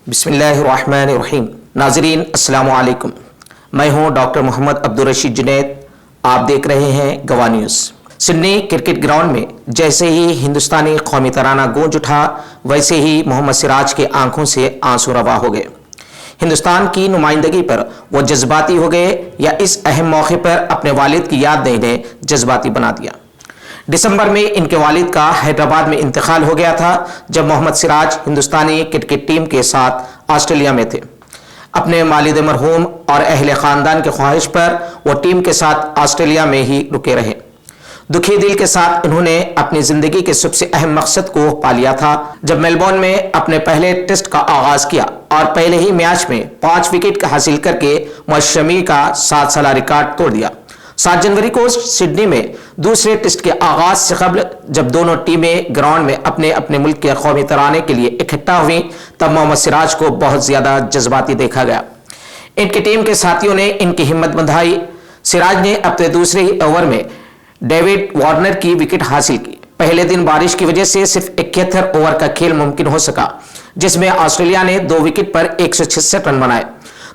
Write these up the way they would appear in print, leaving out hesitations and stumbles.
बिस्मिल्लाहिर्रहमानिर्रहीम। नाज़रीन अस्सलामु अलैकुम। मैं हूं डॉक्टर मोहम्मद अब्दुल रशीद जुनैद। आप देख रहे हैं गवाह न्यूज़। सिडनी क्रिकेट ग्राउंड में जैसे ही हिंदुस्तानी कौमी तराना गूंज उठा, वैसे ही मोहम्मद सिराज के आंखों से आंसू रवा हो गए। हिंदुस्तान की नुमाइंदगी पर वो जज्बाती हो गए या इस अहम मौके पर अपने वालिद की याद ने इन्हें जज्बाती बना दिया। दिसंबर में इनके वालिद का हैदराबाद में इंतकाल हो गया था, जब मोहम्मद सिराज हिंदुस्तानी क्रिकेट टीम के साथ ऑस्ट्रेलिया में थे। अपने वालिद मरहूम और अहले ख़ानदान की ख्वाहिश पर वो टीम के साथ ऑस्ट्रेलिया में ही रुके रहे। दुखी दिल के साथ इन्होंने अपनी ज़िंदगी के सबसे अहम मकसद को पा लिया था, जब मेलबोर्न में अपने पहले टेस्ट का आगाज़ किया और पहले ही मैच में 5 विकेट हासिल करके मुशमी का 7 साल रिकॉर्ड तोड़ दिया। 7 जनवरी को सिडनी में दूसरे टेस्ट के आगाज से कबल जब दोनों टीमें ग्राउंड में अपने अपने मुल्क के कौमी तराने के लिए इकट्ठा हुई, तब मोहम्मद सिराज को बहुत ज्यादा जज्बाती देखा गया। इनकी टीम के साथियों ने इनकी हिम्मत बंधाई। सिराज ने अपने दूसरे ही ओवर में डेविड वार्नर की विकेट हासिल की। पहले दिन बारिश की वजह से सिर्फ 71 ओवर का खेल मुमकिन हो सका, जिसमें ऑस्ट्रेलिया ने 2 विकेट पर 166 रन बनाए।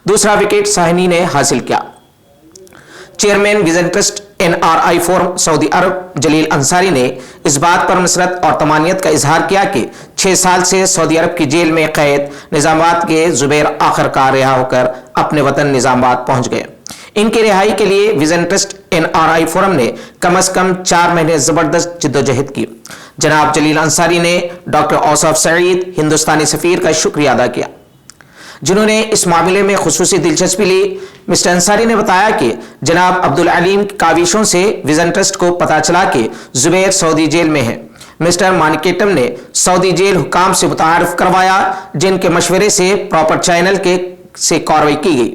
दूसरा विकेट शाहीन ने हासिल किया। Chairman vision trust NRI forum सऊदी अरब जलील अंसारी ने इस बात पर मसरत और तमानियत का इजहार किया कि 6 साल से सऊदी अरब की जेल में कैद निजामाबाद के जुबैर आखिरकार रिहा होकर अपने वतन निजामाबाद पहुंच गए। इनकी रिहाई के लिए विजन ट्रस्ट NRI फोरम ने कम से कम 4 महीने जबरदस्त जिद्दोजहद की। जनाब जलील अंसारी ने डॉक्टर सईद हिंदुस्तानी सफीर का शुक्रिया अदा किया, जिन्होंने इस मामले में खुसूसी दिलचस्पी ली। मिस्टर अंसारी ने बताया कि जनाब अब्दुल अलीम काविशों से विजन ट्रस्ट को पता चला कि जुबैर सऊदी जेल में है। मिस्टर मानिकेटम ने सऊदी जेल हुकाम से मुतारिफ करवाया, जिनके मशवरे से प्रॉपर चैनल से कार्रवाई की गई।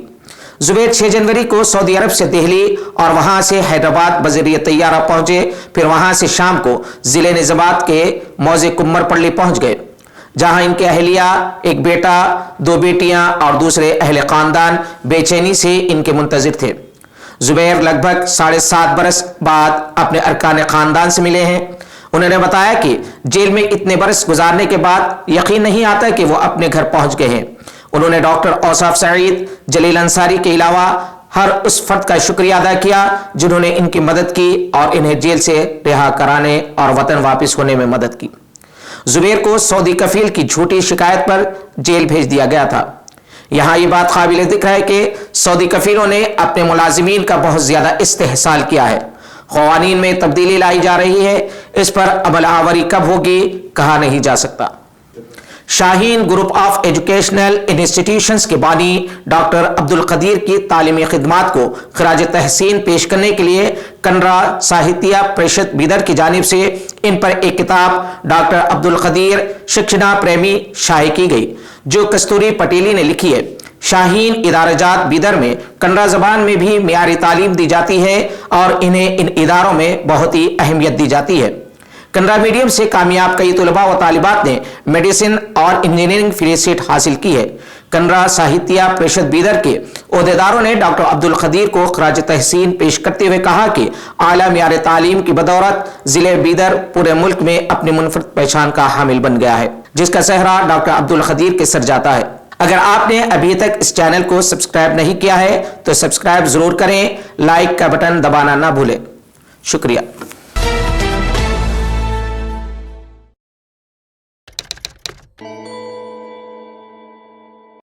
जुबैर 6 जनवरी को सऊदी अरब से दिल्ली और वहां से हैदराबाद बजरिया तैयारा पहुंचे। फिर वहां से शाम को जिले निजामाबाद के मौजे कुम्मरपल्ली पहुंच गए, जहां इनके अहलिया, एक बेटा, 2 बेटियां और दूसरे अहले खानदान बेचैनी से इनके मुंतजिर थे। जुबैर लगभग 7.5 बरस बाद अपने अरकान खानदान से मिले हैं। उन्होंने बताया कि जेल में इतने बरस गुजारने के बाद यकीन नहीं आता कि वो अपने घर पहुंच गए हैं। उन्होंने डॉक्टर सईद, जलील अंसारी के अलावा हर उस फर्द का शुक्रिया अदा किया जिन्होंने इनकी मदद की और इन्हें जेल से रिहा कराने और वतन वापस होने में मदद की। जुबैर को सऊदी कफील की झूठी शिकायत पर जेल भेज दिया गया था। यहां यह बात काबिल जिक्र है कि सऊदी कफीलों ने अपने मुलाजिमीन का बहुत ज्यादा इस्तेहसाल किया है। क़वानीन में तब्दीली लाई जा रही है, इस पर अमल आवरी कब होगी कहा नहीं जा सकता। Shaheen group of educational institutions के बानी डॉक्टर अब्दुल कदीर की तालीमी खिदमात को खराज तहसीन पेश करने के लिए कनरा साहित्य परिषद बीदर की जानिब से इन पर एक किताब डॉक्टर अब्दुल कदीर शिक्षणा प्रेमी शाये की गई, जो कस्तूरी पटेली ने लिखी है। शाहीन इदारजात बीदर में कन्नड़ा जबान में भी मियारी तालीम दी जाती है और इन्हें इन इदारों में बहुत ही अहमियत दी जाती है। कन्नड़ा मीडियम से कामयाब कई तलबा व तालिबात ने मेडिसिन और इंजीनियरिंग फील्ड हासिल की है। कन्नड़ा साहित्य परिषद बीदर के ओहदेदारों ने डॉक्टर अब्दुल कदीर को खराज तहसीन पेश करते हुए कहा कि आला मियार तालीम की बदौलत जिले बीदर पूरे मुल्क में अपनी मुनफरद पहचान का हामिल बन गया है, जिसका सेहरा डॉक्टर अब्दुल कदीर के सर जाता है। अगर आपने अभी तक इस चैनल को सब्सक्राइब नहीं किया है तो सब्सक्राइब जरूर करें, लाइक का बटन दबाना ना भूलें। शुक्रिया।